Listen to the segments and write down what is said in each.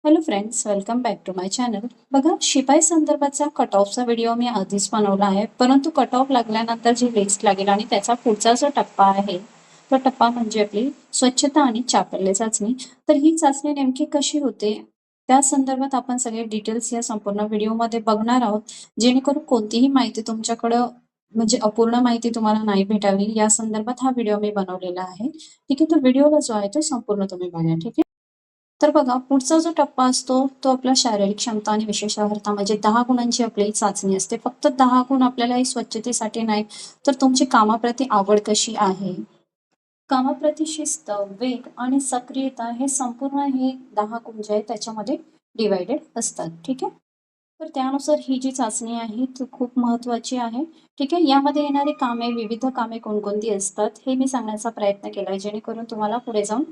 Hello friends, welcome back to my channel. बघा, शिपाई संदर्भाचा cut ऑफचा video मी आधीच बनवला आहे, परंतु कट ऑफ लागल्यानंतर जी लिस्ट लागेल आणि त्याचा पुढचा जो टप्पा आहे, तो टप्पा म्हणजे आपली स्वच्छता आणि चापल्य चाचणी. तर ही चाचणी नेमकी कशी होते, त्या संदर्भात आपण सगळे डिटेल्स या संपूर्ण व्हिडिओमध्ये बघणार आहोत, जेणेकरून कोणतीही माहिती तुमच्याकडं म्हणजे अपूर्ण माहिती तुम्हाला नाही भेटावी, या संदर्भात हा व्हिडिओ मी बनवलेला आहे. ठीक आहे, तर व्हिडिओला जो आहे तो संपूर्ण तुम्ही बघा. ठीक आहे. तर बघा, पुढचा जो टप्पा असतो तो आपला शारीरिक क्षमता आणि विशेष अर्हता म्हणजे 10 गुणांची आपली चाचणी असते. फक्त 10 गुण आपल्याला ही स्वच्छतेसाठी नाही, तर तुमची कामाप्रती आवड कशी आहे, कामाप्रती शिस्त, वेग आणि सक्रियता हे संपूर्ण हे 10 गुण जे आहेत त्याच्यामध्ये डिवायडेड असतात. ठीक आहे. तर त्यानुसार ही जी चाचणी आहे ती खूप महत्वाची आहे. ठीक आहे. यामध्ये येणारी कामे, विविध कामे कोणकोणती असतात हे मी सांगण्याचा प्रयत्न केलाय, जेणेकरून तुम्हाला पुढे जाऊन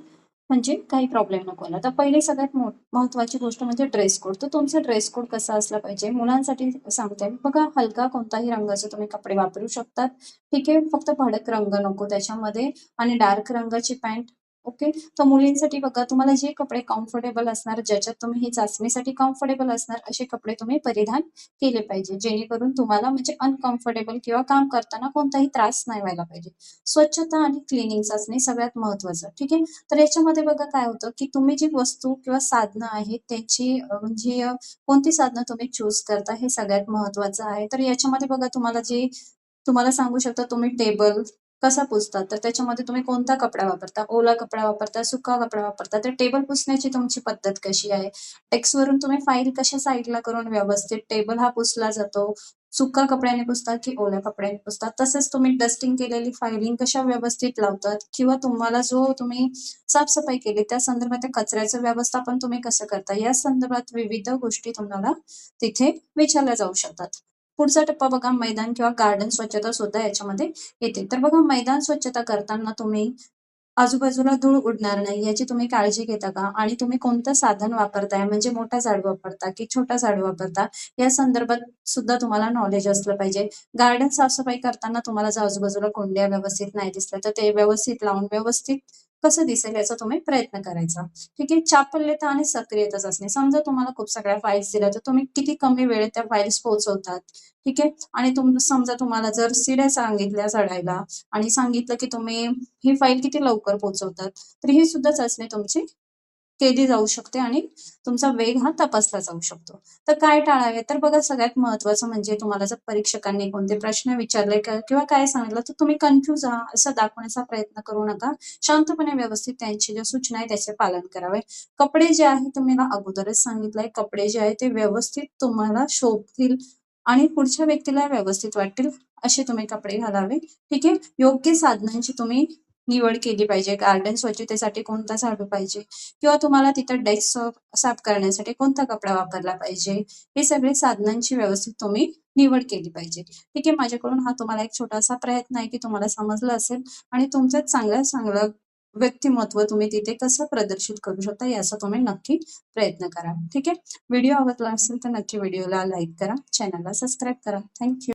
म्हणजे काही प्रॉब्लेम नको आला. तर पहिली सगळ्यात महत्वाची गोष्ट म्हणजे ड्रेस कोड. तर तुमचा ड्रेस कोड कसा असला पाहिजे? मुलांसाठी सांगते मी. बघा, हलका कोणताही रंगाचे तुम्ही कपडे वापरू शकतात. ठीक आहे. फक्त भडक रंग नको त्याच्यामध्ये आणि डार्क रंगाची पॅन्ट. ओके. तर मुलींसाठी बघा, तुम्हाला जे कपडे कम्फर्टेबल असणार, ज्याच्यात तुम्ही ही चाचणीसाठी कम्फर्टेबल असणार असे कपडे तुम्ही परिधान केले पाहिजे, जेणेकरून तुम्हाला म्हणजे अनकम्फर्टेबल किंवा काम करताना कोणताही त्रास नाही व्हायला पाहिजे. स्वच्छता आणि क्लिनिंग चाचणी सगळ्यात महत्वाचं. ठीक आहे. तर याच्यामध्ये बघा काय होतं, की तुम्ही जी वस्तू किंवा साधनं आहेत त्याची म्हणजे कोणती साधनं तुम्ही चूज करता हे सगळ्यात महत्वाचं आहे. तर याच्यामध्ये बघा, तुम्हाला जे तुम्हाला सांगू शकता, तुम्ही टेबल कसा पुसता, तर त्याच्यामध्ये तुम्ही कोणता कपडा वापरता, ओला कपडा वापरता, सुका कपडा वापरता, तर टेबल पुसण्याची तुमची पद्धत कशी आहे, डेस्कवरून तुम्ही फाईल कशा साईडला करून व्यवस्थित टेबल हा पुसला जातो, सुका कपड्याने पुसतात की ओल्या कपड्याने पुसतात, तसेच तुम्ही डस्टिंग केलेली फायलिंग कशा व्यवस्थित लावतात, किंवा तुम्हाला जो तुम्ही साफसफाई केली त्या संदर्भात त्या कचऱ्याचं व्यवस्थापन तुम्ही कसं करता, या संदर्भात विविध गोष्टी तुम्हाला तिथे विचारल्या जाऊ शकतात. पुढचा टप्पा बघा, मैदान किंवा गार्डन स्वच्छता सुद्धा याच्यामध्ये येते. तर बघा, मैदान स्वच्छता करताना तुम्ही आजूबाजूला धूळ उडणार नाही याची तुम्ही काळजी घेता का? आणि तुम्ही कोणतं साधन वापरताय, म्हणजे मोठा झाडू वापरता की छोटा झाडू वापरता, या संदर्भात सुद्धा तुम्हाला नॉलेज असलं पाहिजे. गार्डन साफसफाई करताना तुम्हाला जर आजूबाजूला कोंड्या व्यवस्थित नाही दिसल्या, तर ते व्यवस्थित लावून व्यवस्थित कसं दिसेल याचा तुम्ही प्रयत्न करायचा. ठीक आहे. चापल्यता आणि सक्रियता असणे. समजा तुम्हाला खूप सगळ्या फाईल्स दिल्या, तर तुम्ही किती कमी वेळेत त्या फाईल्स पोहोचवतात. ठीक आहे. आणि समजा तुम्हाला जर सीड्या सांगितल्या चढायला आणि सांगितलं की तुम्ही ही फाईल किती लवकर पोहोचवतात, तर ही सुद्धा चाचणी तुमची केली जाऊ शकते आणि तुमचा वेग हा तपासला जाऊ शकतो. तर काय टाळावे? तर बघा, सगळ्यात महत्वाचं म्हणजे तुम्हाला जर परीक्षकांनी कोणते प्रश्न विचारले किंवा काय सांगितलं, तर तुम्ही कन्फ्यूज आहात असं दाखवण्याचा प्रयत्न करू नका. शांतपणे व्यवस्थित त्यांची ज्या सूचना आहे त्याचे पालन करावे. कपडे जे आहे तुम्हाला अगोदरच सांगितलंय, कपडे जे आहे ते व्यवस्थित तुम्हाला शोभतील आणि पुढच्या व्यक्तीला व्यवस्थित वाटतील असे तुम्ही कपडे घालावे. ठीक आहे. योग्य साधनांची तुम्ही निवड केली पाहिजे. गार्डन स्वच्छतेसाठी कोणता झाडू पाहिजे, किंवा तुम्हाला तिथं डेस्क साफ करण्यासाठी कोणता कपडा वापरला पाहिजे, हे सगळे साधनांची व्यवस्थित तुम्ही निवड केली पाहिजे. ठीक आहे. माझ्याकडून हा तुम्हाला एक छोटासा प्रयत्न आहे की तुम्हाला समजलं असेल आणि तुमचं चांगलं चांगलं व्यक्तिमत्व तुम्ही तिथे कसं प्रदर्शित करू शकता याचा तुम्ही नक्की प्रयत्न करा. ठीक आहे. व्हिडिओ आवडला असेल तर नक्की व्हिडिओला लाईक करा, चॅनलला सबस्क्राईब करा. थँक्यू.